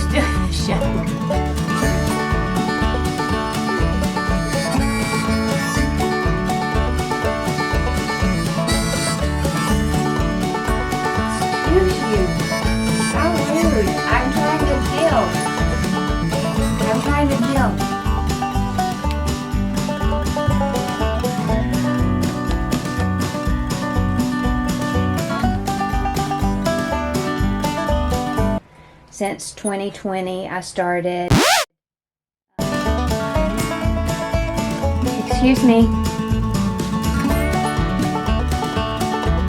Who's doing the show? Excuse you. How rude. I'm trying to film. Since 2020, I started. Excuse me.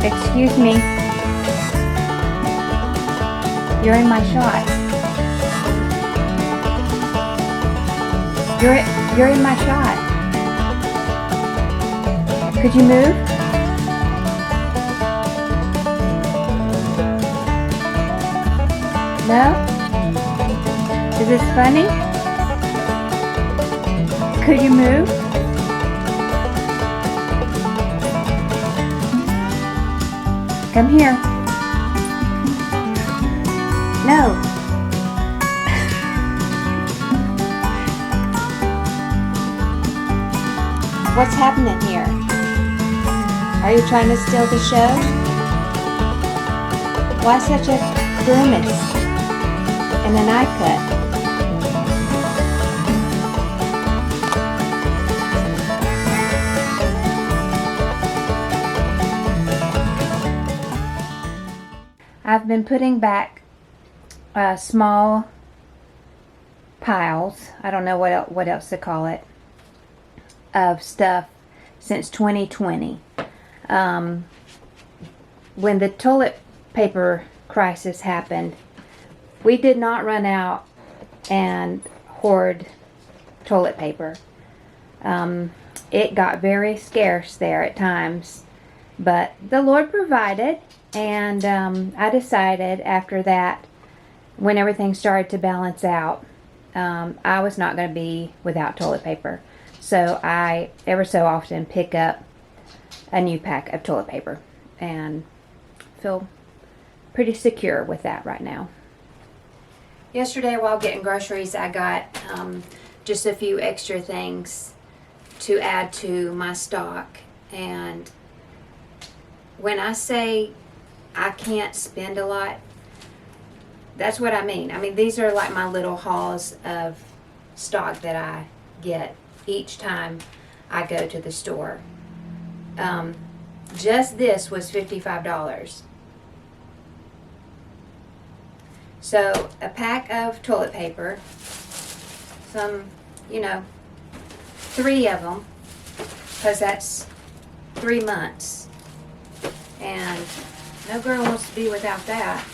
Excuse me. You're in my shot. You're in my shot. Could you move? No? Is this funny? Could you move? Come here. No. What's happening here? Are you trying to steal the show? Why such a grimace and an eye cut? I've been putting back small piles, I don't know what else to call it, of stuff since 2020. When the toilet paper crisis happened, we did not run out and hoard toilet paper. It got very scarce there at times, but the Lord provided, and I decided after that, when everything started to balance out, I was not going to be without toilet paper. So I ever so often pick up a new pack of toilet paper and feel pretty secure with that right now. Yesterday while getting groceries, I got just a few extra things to add to my stock. And when I say I can't spend a lot, that's what I mean. I mean, these are like my little hauls of stock that I get each time I go to the store. Just this was $55. So a pack of toilet paper, some, 3 of them, because that's 3 months. And no girl wants to be without that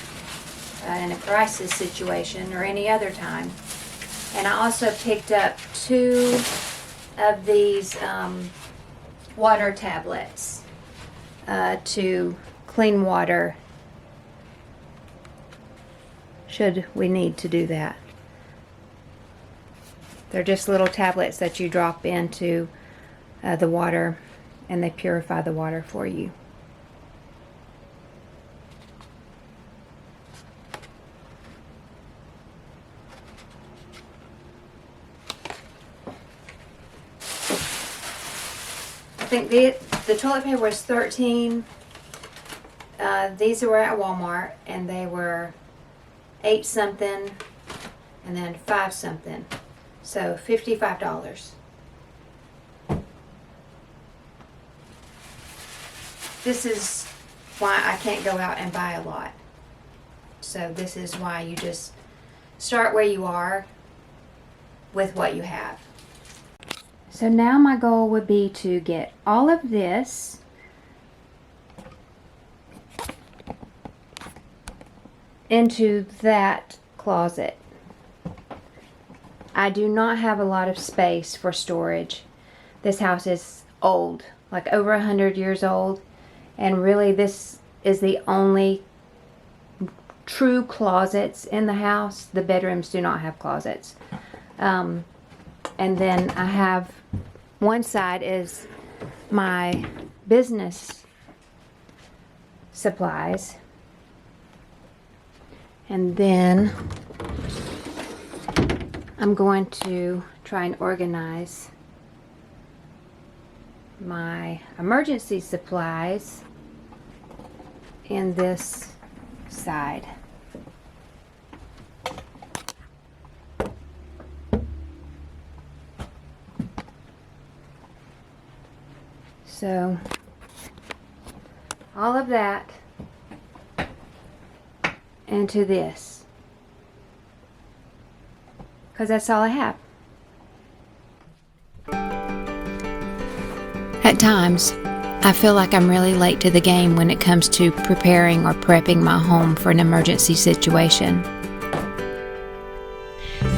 in a crisis situation or any other time. And I also picked up 2 of these water tablets to clean water should we need to do that. They're just little tablets that you drop into the water, and they purify the water for you. I think the toilet paper was $13. These were at Walmart, and they were $8 something, and then $5 something. So $55. This is why I can't go out and buy a lot. So this is why you just start where you are with what you have. So now my goal would be to get all of this into that closet. I do not have a lot of space for storage. This house is old, like over 100 years old, and really this is the only true closets in the house. The bedrooms do not have closets. And then I have one side is my business supplies, and then I'm going to try and organize my emergency supplies in this side. So all of that into this, because that's all I have. At times, I feel like I'm really late to the game when it comes to preparing or prepping my home for an emergency situation.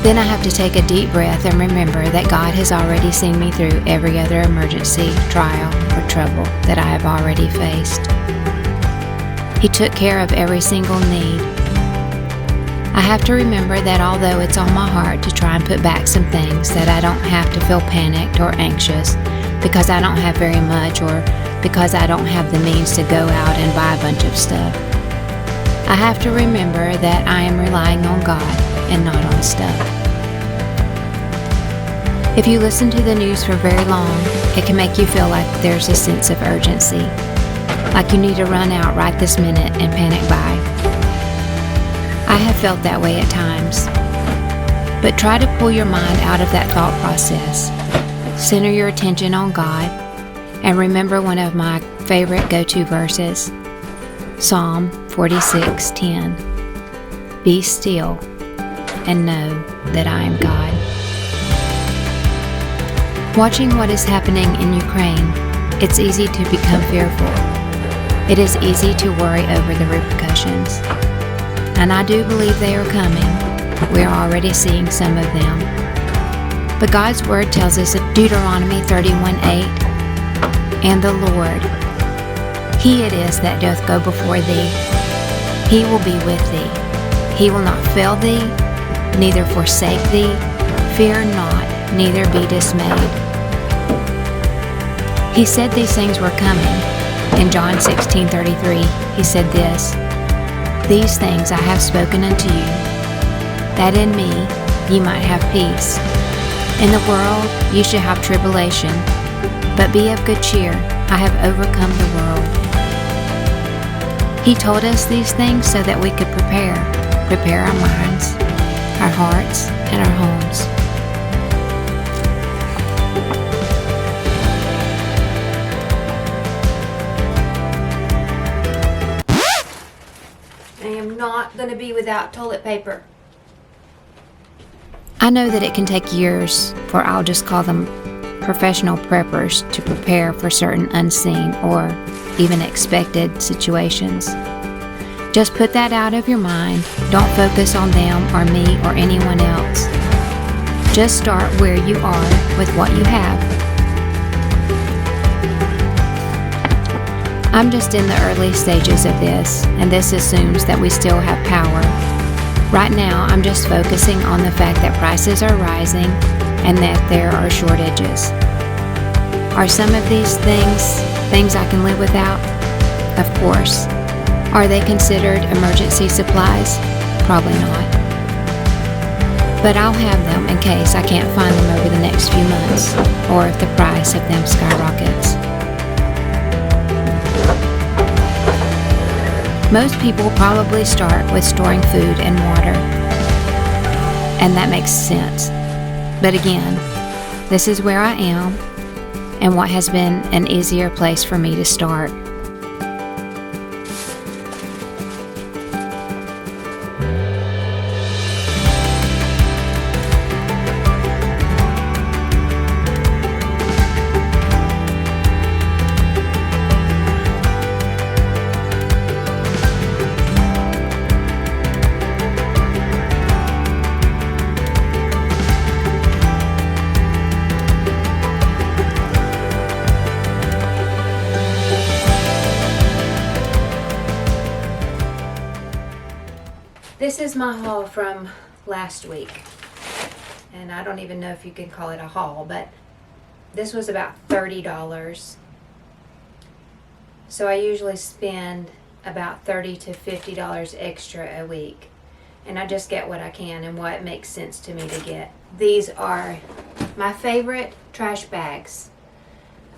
Then I have to take a deep breath and remember that God has already seen me through every other emergency, trial, or trouble that I have already faced. He took care of every single need. I have to remember that although it's on my heart to try and put back some things, that I don't have to feel panicked or anxious because I don't have very much or because I don't have the means to go out and buy a bunch of stuff. I have to remember that I am relying on God and not on stuff. If you listen to the news for very long, it can make you feel like there's a sense of urgency, like you need to run out right this minute and panic buy. I have felt that way at times, but try to pull your mind out of that thought process. Center your attention on God and remember one of my favorite go-to verses, Psalm 46:10. Be still and know that I am God. Watching what is happening in Ukraine, it's easy to become fearful. It is easy to worry over the repercussions. And I do believe they are coming. We are already seeing some of them. But God's Word tells us in Deuteronomy 31:8, and the Lord, He it is that doth go before thee. He will be with thee. He will not fail thee, neither forsake thee. Fear not, neither be dismayed. He said these things were coming. In John 16:33, He said this, These things I have spoken unto you, that in me ye might have peace. In the world ye shall have tribulation, but be of good cheer, I have overcome the world. He told us these things so that we could prepare our minds, our hearts, and our homes. I am not going to be without toilet paper. I know that it can take years for, I'll just call them professional preppers, to prepare for certain unseen or even expected situations. Just put that out of your mind. Don't focus on them or me or anyone else. Just start where you are with what you have. I'm just in the early stages of this, and this assumes that we still have power. Right now, I'm just focusing on the fact that prices are rising and that there are shortages. Are some of these things I can live without? Of course. Are they considered emergency supplies? Probably not. But I'll have them in case I can't find them over the next few months, or if the price of them skyrockets. Most people probably start with storing food and water, and that makes sense. But again, this is where I am and what has been an easier place for me to start. This is my haul from last week, and I don't even know if you can call it a haul, but this was about $30. So I usually spend about $30 to $50 extra a week, and I just get what I can and what makes sense to me to get. These are my favorite trash bags.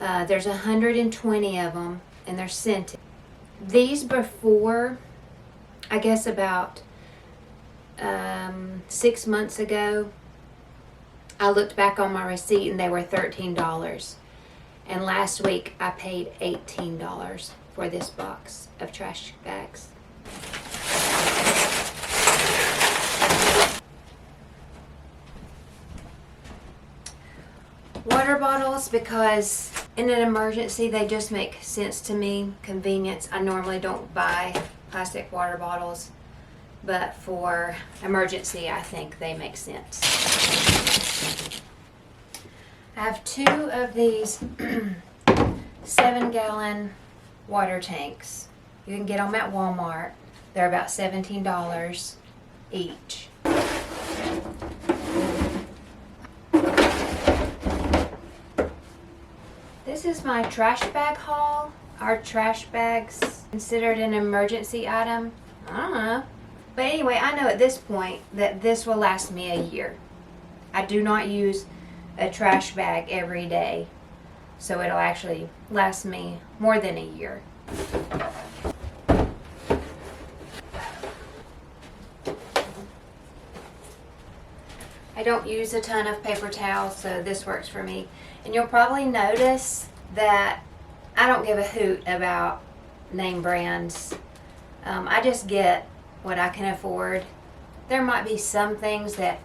There's 120 of them, and they're scented. These before, I guess about 6 months ago, I looked back on my receipt and they were $13. And last week I paid $18 for this box of trash bags. Water bottles, because in an emergency they just make sense to me. Convenience. I normally don't buy plastic water bottles, but for emergency I think they make sense. I have 2 of these 7-gallon water tanks. You can get them at Walmart. They're about $17 each. This is my trash bag haul. Are trash bags considered an emergency item? I don't know. But anyway, I know at this point that this will last me a year. I do not use a trash bag every day, so it'll actually last me more than a year. I don't use a ton of paper towels, so this works for me. And you'll probably notice that I don't give a hoot about name brands. I just get what I can afford. There might be some things that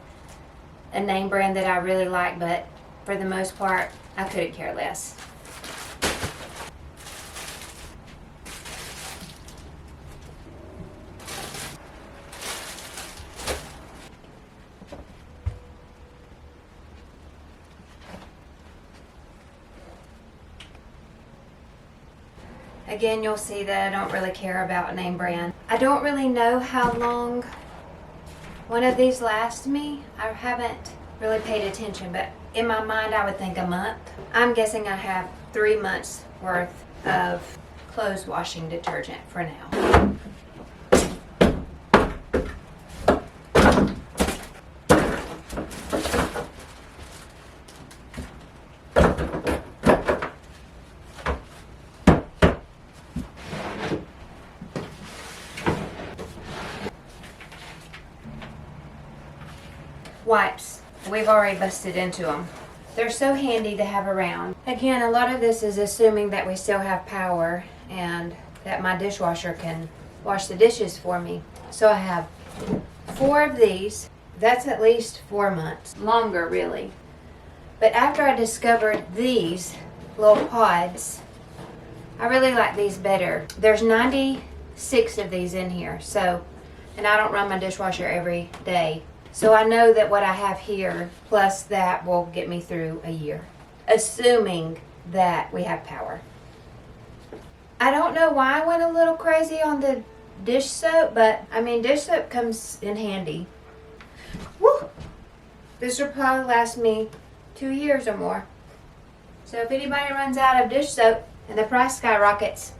a name brand that I really like, but for the most part, I couldn't care less. Again, you'll see that I don't really care about name brand. I don't really know how long one of these lasts me. I haven't really paid attention, but in my mind I would think a month. I'm guessing I have 3 months worth of clothes washing detergent for now. Wipes. We've already busted into them. They're so handy to have around. Again, a lot of this is assuming that we still have power and that my dishwasher can wash the dishes for me. So I have 4 of these. That's at least 4 months. Longer, really. But after I discovered these little pods, I really like these better. There's 96 of these in here, so, and I don't run my dishwasher every day. So I know that what I have here plus that will get me through a year, assuming that we have power. I don't know why I went a little crazy on the dish soap, but I mean, dish soap comes in handy. Woo! This will probably last me 2 years or more. So if anybody runs out of dish soap and the price skyrockets,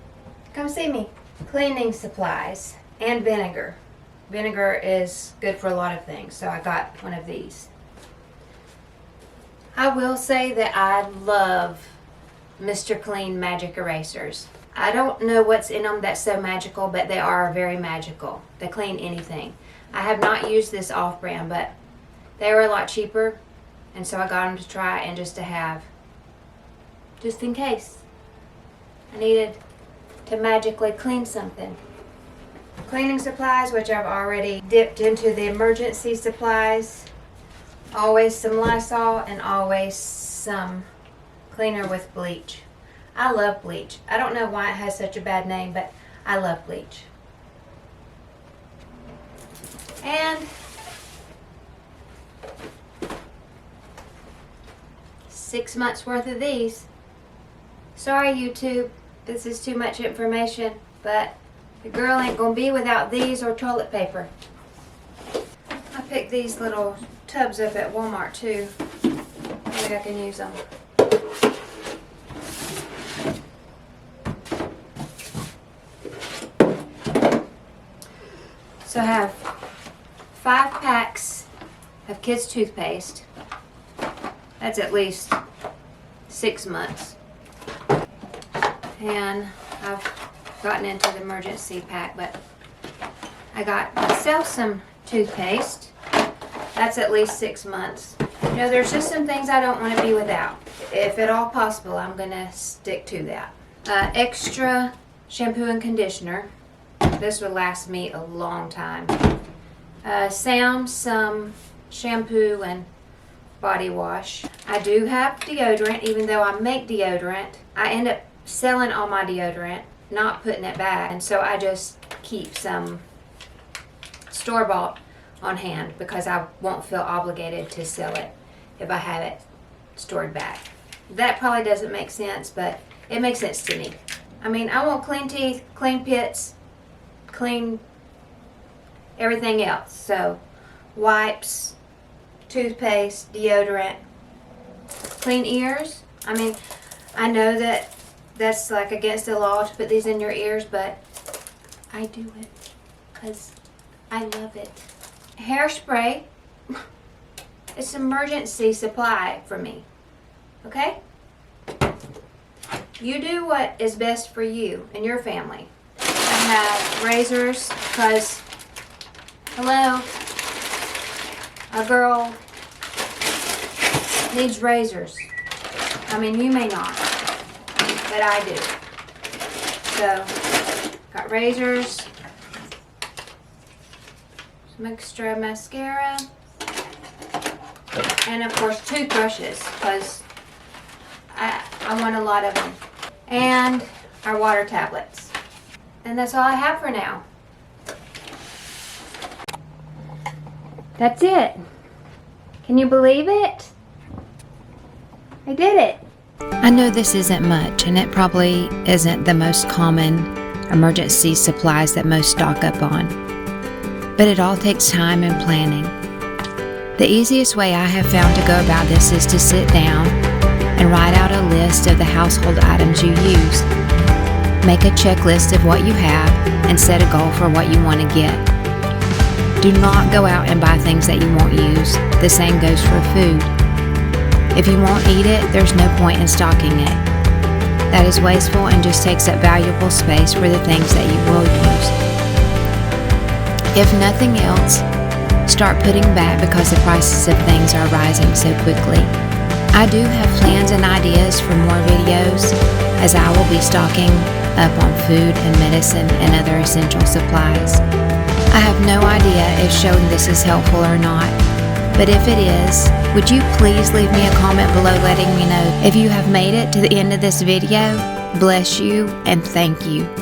come see me. Cleaning supplies and vinegar. Vinegar is good for a lot of things, so I got one of these. I will say that I love Mr. Clean magic erasers. I don't know what's in them that's so magical, but they are very magical. They clean anything. I have not used this off-brand, but they were a lot cheaper, and so I got them to try and just to have, just in case I needed to magically clean something. Cleaning supplies, which I've already dipped into the emergency supplies. Always some Lysol and always some cleaner with bleach. I love bleach. I don't know why it has such a bad name, but I love bleach. And 6 months worth of these. Sorry, YouTube, this is too much information, but the girl ain't gonna be without these or toilet paper. I picked these little tubs up at Walmart too. Maybe I can use them. So I have 5 packs of kids' toothpaste. That's at least 6 months. And I've gotten into the emergency pack, but I got myself some toothpaste. That's at least 6 months. You know, there's just some things I don't want to be without. If at all possible, I'm going to stick to that. Extra shampoo and conditioner. This will last me a long time. Some shampoo and body wash. I do have deodorant, even though I make deodorant. I end up selling all my deodorant, not putting it back, and so I just keep some store-bought on hand because I won't feel obligated to sell it if I have it stored back. That probably doesn't make sense, but it makes sense to me. I mean, I want clean teeth, clean pits, clean everything else. So wipes, toothpaste, deodorant, clean ears. I mean, I know that that's like against the law to put these in your ears, but I do it because I love it. Hairspray. It's an emergency supply for me. Okay? You do what is best for you and your family. I have razors because, hello, a girl needs razors. I mean, you may not, but I do. So, got razors, some extra mascara, and of course toothbrushes because I want a lot of them. And our water tablets. And that's all I have for now. That's it. Can you believe it? I did it. I know this isn't much, and it probably isn't the most common emergency supplies that most stock up on. But it all takes time and planning. The easiest way I have found to go about this is to sit down and write out a list of the household items you use. Make a checklist of what you have and set a goal for what you want to get. Do not go out and buy things that you won't use. The same goes for food. If you won't eat it, there's no point in stocking it. That is wasteful and just takes up valuable space for the things that you will use. If nothing else, start putting back because the prices of things are rising so quickly. I do have plans and ideas for more videos, as I will be stocking up on food and medicine and other essential supplies. I have no idea if showing this is helpful or not, but if it is, would you please leave me a comment below letting me know if you have made it to the end of this video? Bless you and thank you.